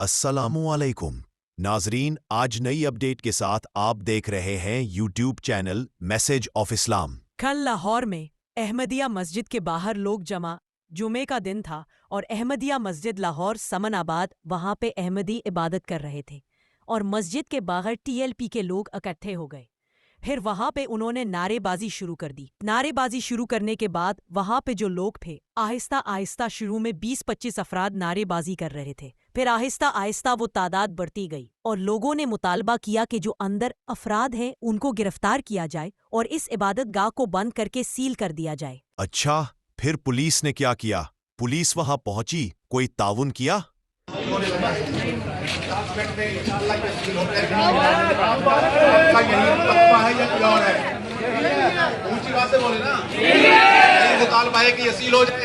السلام علیکم ناظرین، آج نئی اپڈیٹ کے ساتھ آپ دیکھ رہے ہیں یوٹیوب چینل میسج آف اسلام۔ کل لاہور میں احمدیہ مسجد کے باہر لوگ جمع، جمعے کا دن تھا اور احمدیہ مسجد لاہور سمن آباد وہاں پہ احمدی عبادت کر رہے تھے اور مسجد کے باہر TLP کے لوگ اکٹھے ہو گئے۔ پھر وہاں پہ انہوں نے نعرے بازی شروع کر دی۔ نعرے بازی شروع کرنے کے بعد وہاں پہ جو لوگ تھے آہستہ آہستہ شروع میں 20-25 افراد نعرے بازی کر رہے تھے، پھر آہستہ آہستہ وہ تعداد بڑھتی گئی اور لوگوں نے مطالبہ کیا کہ جو اندر افراد ہیں ان کو گرفتار کیا جائے اور اس عبادت گاہ کو بند کر کے سیل کر دیا جائے۔ اچھا، پھر پولیس نے کیا کیا؟ پولیس وہاں پہنچی، کوئی تعاون کیا؟ مطالبہ ہے کہ یہ سیل ہو جائے۔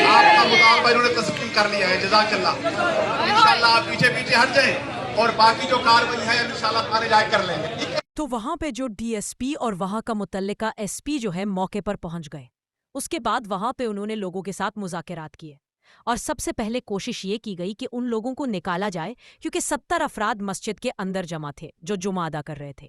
آپ کا مطالبہ انہوں نے تسلیم کر لیا ہے، جزاک اللہ۔ انشاءاللہ آپ پیچھے پیچھے ہٹ جائیں اور باقی جو کارروائی ہے انشاءاللہ تھانے جا کر لیں گے۔ تو وہاں پہ جو DSP اور وہاں کا متعلقہ SP جو ہے موقع پر پہنچ گئے۔ اس کے بعد وہاں پہ انہوں نے لوگوں کے ساتھ مذاکرات کیے اور سب سے پہلے کوشش یہ کی گئی کہ ان لوگوں کو نکالا جائے، کیونکہ 70 افراد مسجد کے اندر جمع تھے جو جمعہ ادا کر رہے تھے۔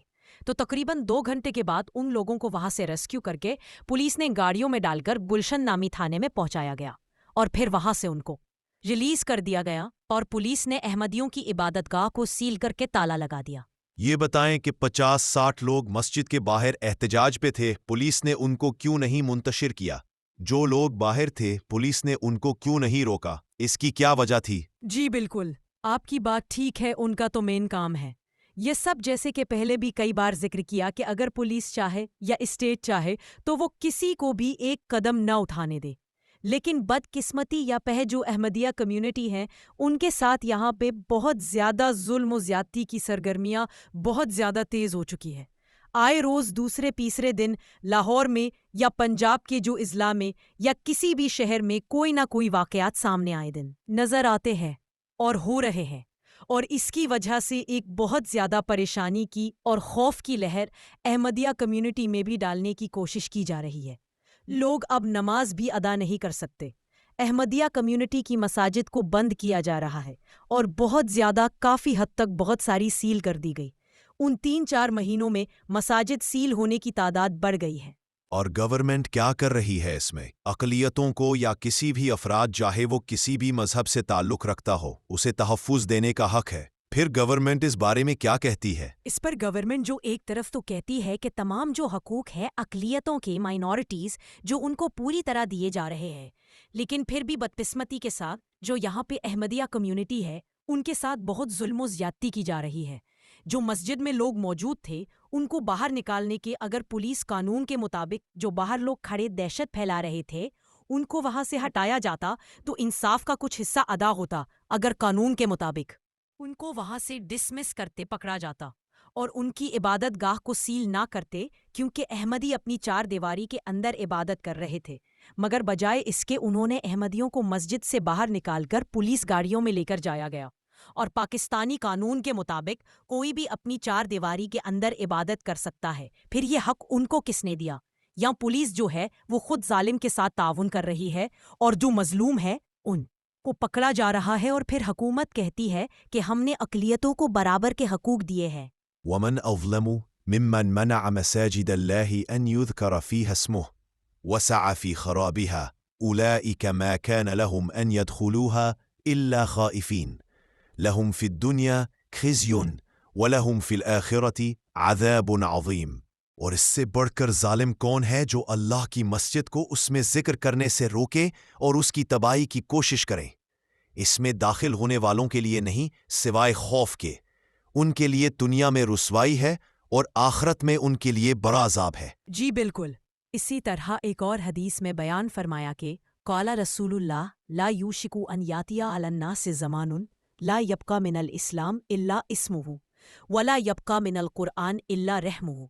تو تقریباً 2 گھنٹے کے بعد ان لوگوں کو وہاں سے ریسکیو کر کے پولیس نے گاڑیوں میں ڈال کر گلشن نامی تھانے میں پہنچایا گیا اور پھر وہاں سے ان کو ریلیز کر دیا گیا اور پولیس نے احمدیوں کی عبادت گاہ کو سیل کر کے تالا لگا دیا۔ یہ بتائیں کہ 50-60 لوگ مسجد کے باہر احتجاج پہ تھے، پولیس نے ان کو کیوں نہیں منتشر کیا؟ جو لوگ باہر تھے پولیس نے ان کو کیوں نہیں روکا؟ اس کی کیا وجہ تھی؟ جی بالکل، آپ کی بات ٹھیک ہے، ان کا تو مین کام ہے یہ سب، جیسے کہ پہلے بھی کئی بار ذکر کیا کہ اگر پولیس چاہے یا اسٹیٹ چاہے تو وہ کسی کو بھی ایک قدم نہ اٹھانے دے، لیکن بدقسمتی یا جو احمدیہ کمیونٹی ہیں ان کے ساتھ یہاں پہ بہت زیادہ ظلم و زیادتی کی سرگرمیاں بہت زیادہ تیز ہو چکی ہے۔ آئے روز دوسرے تیسرے دن لاہور میں یا پنجاب کے جو اضلاع میں یا کسی بھی شہر میں کوئی نہ کوئی واقعات سامنے آئے دن نظر آتے ہیں اور ہو رہے ہیں، اور اس کی وجہ سے ایک بہت زیادہ پریشانی کی اور خوف کی لہر احمدیہ کمیونٹی میں بھی ڈالنے کی کوشش کی جا رہی ہے۔ لوگ اب نماز بھی ادا نہیں کر سکتے۔ احمدیہ کمیونٹی کی مساجد کو بند کیا جا رہا ہے اور بہت زیادہ کافی حد تک بہت ساری سیل کر دی گئی۔ ان 3-4 مہینوں میں مساجد سیل ہونے کی تعداد بڑھ گئی ہے۔ اور گورنمنٹ کیا کر رہی ہے اس میں؟ اقلیتوں کو یا کسی بھی افراد چاہے وہ کسی بھی مذہب سے تعلق رکھتا ہو اسے تحفظ دینے کا حق ہے۔ پھر گورنمنٹ اس بارے میں کیا کہتی ہے؟ اس پر گورنمنٹ جو ایک طرف تو کہتی ہے کہ تمام جو حقوق ہے اقلیتوں کے، مائنورٹیز جو ان کو پوری طرح دیے جا رہے ہیں، لیکن پھر بھی بدقسمتی کے ساتھ جو یہاں پہ احمدیہ کمیونٹی ہے ان کے ساتھ بہت ظلم و زیادتی کی جا رہی ہے۔ جو مسجد میں لوگ موجود تھے ان کو باہر نکالنے کے اگر پولیس قانون کے مطابق جو باہر لوگ کھڑے دہشت پھیلا رہے تھے ان کو وہاں سے ہٹایا جاتا تو انصاف کا کچھ حصہ ادا ہوتا۔ اگر قانون کے مطابق ان کو وہاں سے ڈسمس کرتے، پکڑا جاتا اور ان کی عبادت گاہ کو سیل نہ کرتے، کیونکہ احمدی اپنی 4 دیواری کے اندر عبادت کر رہے تھے، مگر بجائے اس کے انہوں نے احمدیوں کو مسجد سے باہر نکال کر پولیس گاڑیوں میں لے کر جایا گیا۔ اور پاکستانی قانون کے مطابق کوئی بھی اپنی 4 دیواری کے اندر عبادت کر سکتا ہے، پھر یہ حق ان کو کس نے دیا؟ یا پولیس جو ہے وہ خود ظالم کے ساتھ تعاون کر رہی ہے اور جو مظلوم ہے ان کو پکڑا جا رہا ہے، اور پھر حکومت کہتی ہے کہ ہم نے اقلیتوں کو برابر کے حقوق دیے ہیں۔ ومن أظلم ممن منع مساجد الله أن يذكر فيها اسمه وسعى في خرابها أولئك ما كان لهم أن يدخلوها إلا خائفين لهم في الدنيا خزي ولهم في الآخرة عذاب عظيم۔ اور اس سے بڑھ کر ظالم کون ہے جو اللہ کی مسجد کو اس میں ذکر کرنے سے روکے اور اس کی تباہی کی کوشش کرے؟ اس میں داخل ہونے والوں کے لیے نہیں سوائے خوف کے، ان کے لیے دنیا میں رسوائی ہے اور آخرت میں ان کے لیے بڑا عذاب ہے۔ جی بالکل، اسی طرح ایک اور حدیث میں بیان فرمایا کہ قال رسول اللہ لا یوشک ان یاتی علی الناس زمان لا یبقى من الاسلام الا اسمہ ولا یبقى من القرآن الا رحمہ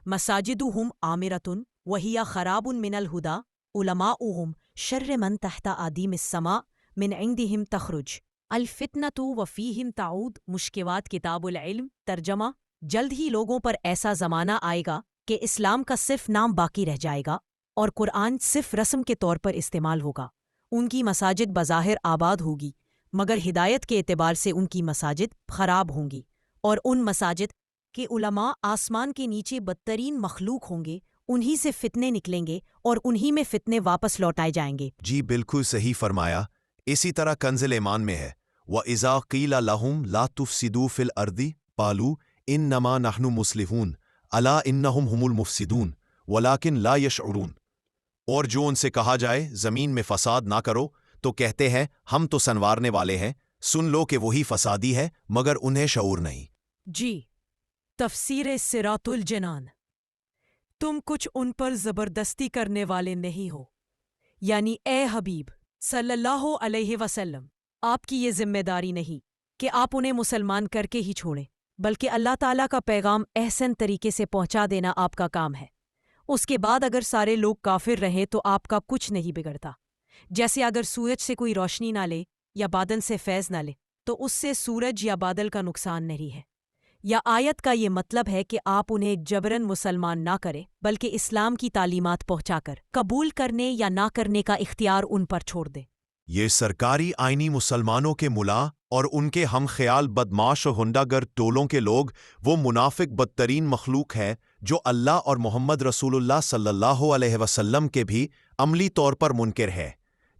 مساجدہم عامرۃ وہی خراب من الہدی علماؤہم شر من تحت آدیم السماء من عندہم تخرج الفتنۃ وفیہم تعود مشکوات کتاب العلم ترجمہ۔ جلد ہی لوگوں پر ایسا زمانہ آئے گا کہ اسلام کا صرف نام باقی رہ جائے گا اور قرآن صرف رسم کے طور پر استعمال ہوگا۔ ان کی مساجد بظاہر آباد ہوگی مگر ہدایت کے اعتبار سے ان کی مساجد خراب ہوں گی، اور ان مساجد کے علماء آسمان کے نیچے بدترین مخلوق ہوں گے، انہی سے فتنے نکلیں گے اور انہی میں فتنے واپس لوٹائے جائیں گے۔ جی بالکل صحیح فرمایا۔ اسی طرح کنز ایمان میں ہے وَإِذَا قِيلَ لَهُمْ لَا تُفْسِدُوا فِي الْأَرْضِ قَالُوا إِنَّمَا نَحْنُ مُصْلِحُونَ أَلَا إِنَّهُمْ هُمُ الْمُفْسِدُونَ وَلَكِنْ لَا يَشْعُرُونَ۔ اور جو ان سے کہا جائے زمین میں فساد نہ کرو تو کہتے ہیں ہم تو سنوارنے والے ہیں، سن لو کہ وہی فسادی ہے مگر انہیں شعور نہیں۔ جی تفسیر صراط الجنان۔ تم کچھ ان پر زبردستی کرنے والے نہیں ہو، یعنی اے حبیب صلی اللہ علیہ وسلم، آپ کی یہ ذمہ داری نہیں کہ آپ انہیں مسلمان کر کے ہی چھوڑیں، بلکہ اللہ تعالیٰ کا پیغام احسن طریقے سے پہنچا دینا آپ کا کام ہے۔ اس کے بعد اگر سارے لوگ کافر رہیں تو آپ کا کچھ نہیں بگڑتا۔ جیسے اگر سورج سے کوئی روشنی نہ لے یا بادل سے فیض نہ لے تو اس سے سورج یا بادل کا نقصان نہیں ہے۔ یا آیت کا یہ مطلب ہے کہ آپ انہیں جبراً مسلمان نہ کریں، بلکہ اسلام کی تعلیمات پہنچا کر قبول کرنے یا نہ کرنے کا اختیار ان پر چھوڑ دیں۔ یہ سرکاری آئینی مسلمانوں کے ملا اور ان کے ہم خیال بدماش و ہنڈا گر ٹولوں کے لوگ وہ منافق بدترین مخلوق ہے جو اللہ اور محمد رسول اللہ صلی اللہ علیہ وسلم کے بھی عملی طور پر منکر ہے،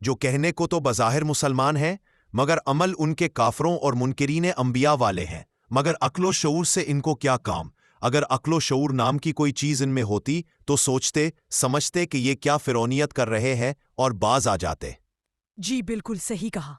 جو کہنے کو تو بظاہر مسلمان ہیں مگر عمل ان کے کافروں اور منکرین انبیاء والے ہیں۔ مگر عقل و شعور سے ان کو کیا کام؟ اگر عقل و شعور نام کی کوئی چیز ان میں ہوتی تو سوچتے سمجھتے کہ یہ کیا فرعونیت کر رہے ہیں اور باز آ جاتے۔ جی بالکل صحیح کہا،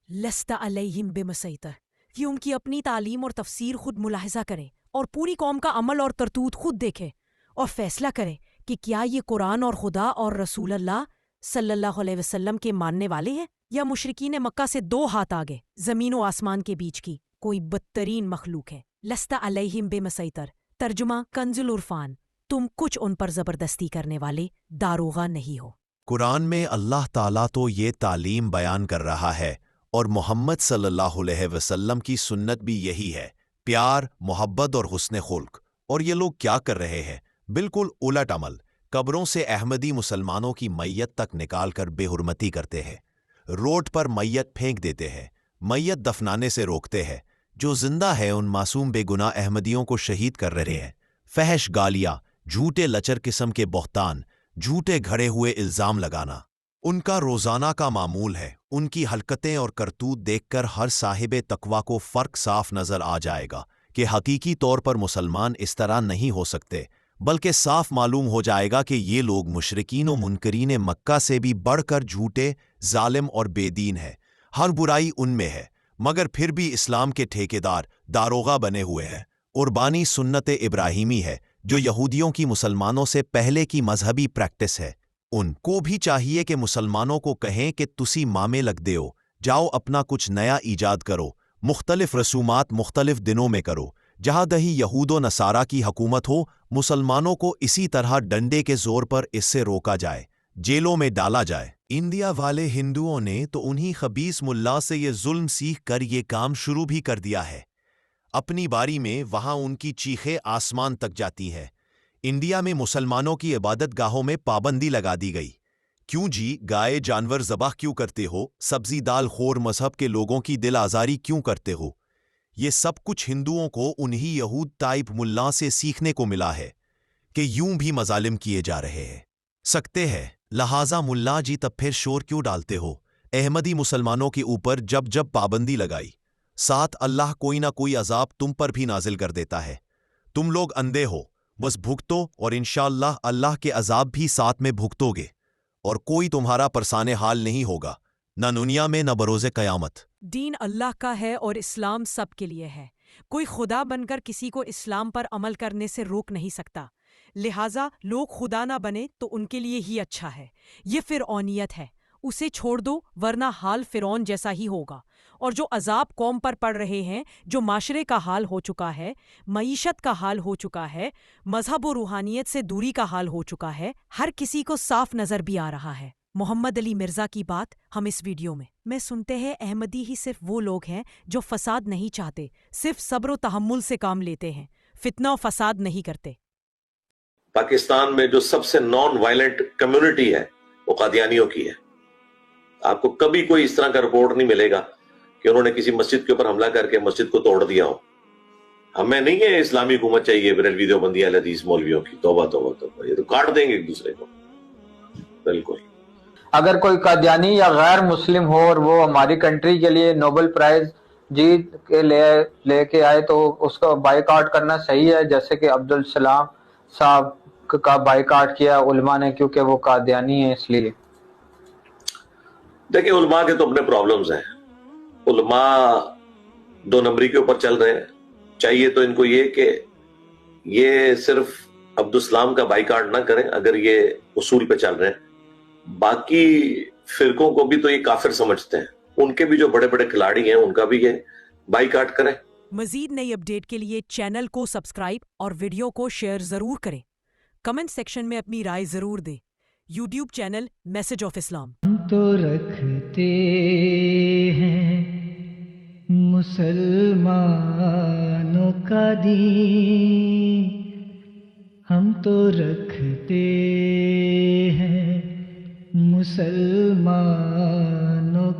لست علیہم بمسیطر۔ یہ ان کی اپنی تعلیم اور تفسیر خود ملاحظہ کریں اور پوری قوم کا عمل اور کرتوت خود دیکھیں اور فیصلہ کریں کہ کیا یہ قرآن اور خدا اور رسول اللہ صلی اللہ علیہ وسلم کے ماننے والے ہیں، یا مشرکین مکہ سے 2 ہاتھ آگے زمین و آسمان کے بیچ کی کوئی بدترین مخلوق ہے۔ لست علیہم بمسیطر، ترجمہ کنز العرفان، تم کچھ ان پر زبردستی کرنے والے داروغہ نہیں ہو۔ قرآن میں اللہ تعالیٰ تو یہ تعلیم بیان کر رہا ہے اور محمد صلی اللہ علیہ وسلم کی سنت بھی یہی ہے، پیار، محبت اور حسن خلق۔ اور یہ لوگ کیا کر رہے ہیں؟ بالکل الٹ عمل۔ قبروں سے احمدی مسلمانوں کی میت تک نکال کر بے حرمتی کرتے ہیں، روڈ پر میت پھینک دیتے ہیں، میت دفنانے سے روکتے ہیں، جو زندہ ہے ان معصوم بے گناہ احمدیوں کو شہید کر رہے ہیں۔ فحش گالیاں، جھوٹے لچر قسم کے بہتان، جھوٹے گھڑے ہوئے الزام لگانا ان کا روزانہ کا معمول ہے۔ ان کی حرکتیں اور کرتوت دیکھ کر ہر صاحب تقویٰ کو فرق صاف نظر آ جائے گا کہ حقیقی طور پر مسلمان اس طرح نہیں ہو سکتے، بلکہ صاف معلوم ہو جائے گا کہ یہ لوگ مشرکین و منکرین مکہ سے بھی بڑھ کر جھوٹے، ظالم اور بے دین ہے۔ ہر برائی ان میں ہے مگر پھر بھی اسلام کے ٹھیکیدار داروغہ بنے ہوئے ہیں۔ قربانی سنت ابراہیمی ہے جو یہودیوں کی مسلمانوں سے پہلے کی مذہبی پریکٹس ہے۔ ان کو بھی چاہیے کہ مسلمانوں کو کہیں کہ تسی مامے لگ دیو، جاؤ اپنا کچھ نیا ایجاد کرو، مختلف رسومات مختلف دنوں میں کرو۔ جہاں دہی یہود و نصارہ کی حکومت ہو، مسلمانوں کو اسی طرح ڈنڈے کے زور پر اس سے روکا جائے، جیلوں میں ڈالا جائے۔ انڈیا والے ہندوؤں نے تو انہی خبیث ملا سے یہ ظلم سیکھ کر یہ کام شروع بھی کر دیا ہے۔ اپنی باری میں وہاں ان کی چیخیں آسمان تک جاتی ہے۔ انڈیا میں مسلمانوں کی عبادت گاہوں میں پابندی لگا دی گئی۔ کیوں جی؟ گائے جانور ذبح کیوں کرتے ہو؟ سبزی دال خور مذہب کے لوگوں کی دل آزاری کیوں کرتے ہو؟ یہ سب کچھ ہندوؤں کو انہی یہود ٹائپ ملا سے سیکھنے کو ملا ہے کہ یوں بھی مظالم کیے جا رہے ہیں، سکتے ہیں۔ لہٰذا ملا جی تب پھر شور کیوں ڈالتے ہو؟ احمدی مسلمانوں کے اوپر جب پابندی لگائی، ساتھ اللہ کوئی نہ کوئی عذاب تم پر بھی نازل کر دیتا ہے۔ تم لوگ اندھے ہو، بس بھگتو اور انشاءاللہ اللہ کے عذاب بھی ساتھ میں بھگتو گے، اور کوئی تمہارا پرسان حال نہیں ہوگا، نہ دنیا میں نہ بروز قیامت۔ دین اللہ کا ہے اور اسلام سب کے لیے ہے۔ کوئی خدا بن کر کسی کو اسلام پر عمل کرنے سے روک نہیں سکتا، لہٰذا لوگ خدا نہ بنے تو ان کے لیے ہی اچھا ہے۔ یہ فرعونیت ہے، اسے چھوڑ دو ورنہ حال فرعون جیسا ہی ہوگا۔ اور جو عذاب قوم پر پڑ رہے ہیں، جو معاشرے کا حال ہو چکا ہے، معیشت کا حال ہو چکا ہے، مذہب و روحانیت سے دوری کا حال ہو چکا ہے، ہر کسی کو صاف نظر بھی آ رہا ہے۔ محمد علی مرزا کی بات ہم اس ویڈیو میں سنتے ہیں۔ احمدی ہی صرف وہ لوگ ہیں جو فساد نہیں چاہتے، صرف صبر و تحمل سے کام لیتے ہیں، فتنہ و فساد نہیں کرتے۔ پاکستان میں جو سب سے نان وائلنٹ کمیونٹی ہے وہ قادیانیوں کی ہے۔ آپ کو کبھی کوئی اس طرح کا رپورٹ نہیں ملے گا کہ انہوں نے کسی مسجد کے اوپر حملہ کر کے مسجد کو توڑ دیا ہو. ہمیں نہیں ہے اسلامی حکومت چاہیے بریلوی دیوبندی اہل حدیث مولویوں کی. توبہ توبہ توبہ, یہ تو کاٹ دیں گے ایک دوسرے کو. بالکل. اگر کوئی قادیانی یا غیر مسلم ہو اور وہ ہماری کنٹری کے لیے نوبل پرائز جیت کے لے کے آئے تو اس کا بائیکاٹ کرنا صحیح ہے, جیسے کہ عبدالسلام صاحب کا بائیکاٹ کیا علماء نے کیونکہ وہ قادیانی ہیں اس لیے. دیکھیں علماء کے تو اپنے پرابلمز ہیں. علماء دو نمبری کے اوپر چل رہے ہیں. چاہیے تو ان کو یہ کہ یہ صرف عبدالسلام کا بائیکاٹ نہ کریں اگر یہ اصول پہ چل رہے ہیں. باقی فرقوں کو بھی تو یہ کافر سمجھتے ہیں, ان کے بھی جو بڑے بڑے کھلاڑی ہیں ان کا بھی یہ بائیکاٹ کریں. مزید نئی اپڈیٹ کے لیے چینل کو سبسکرائب اور ویڈیو کو شیئر ضرور کریں. کمنٹ سیکشن میں اپنی رائے ضرور دیں. یوٹیوب چینل میسج آف اسلام. ہم تو رکھتے ہیں مسلمانوں کا دین, ہم تو رکھتے ہیں مسلمانوں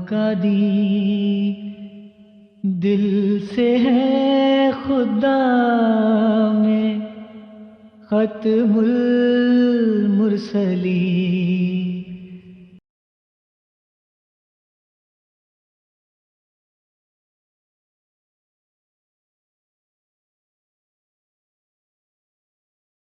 کا دین, دل سے ہے خدا میں ختم المرسلین.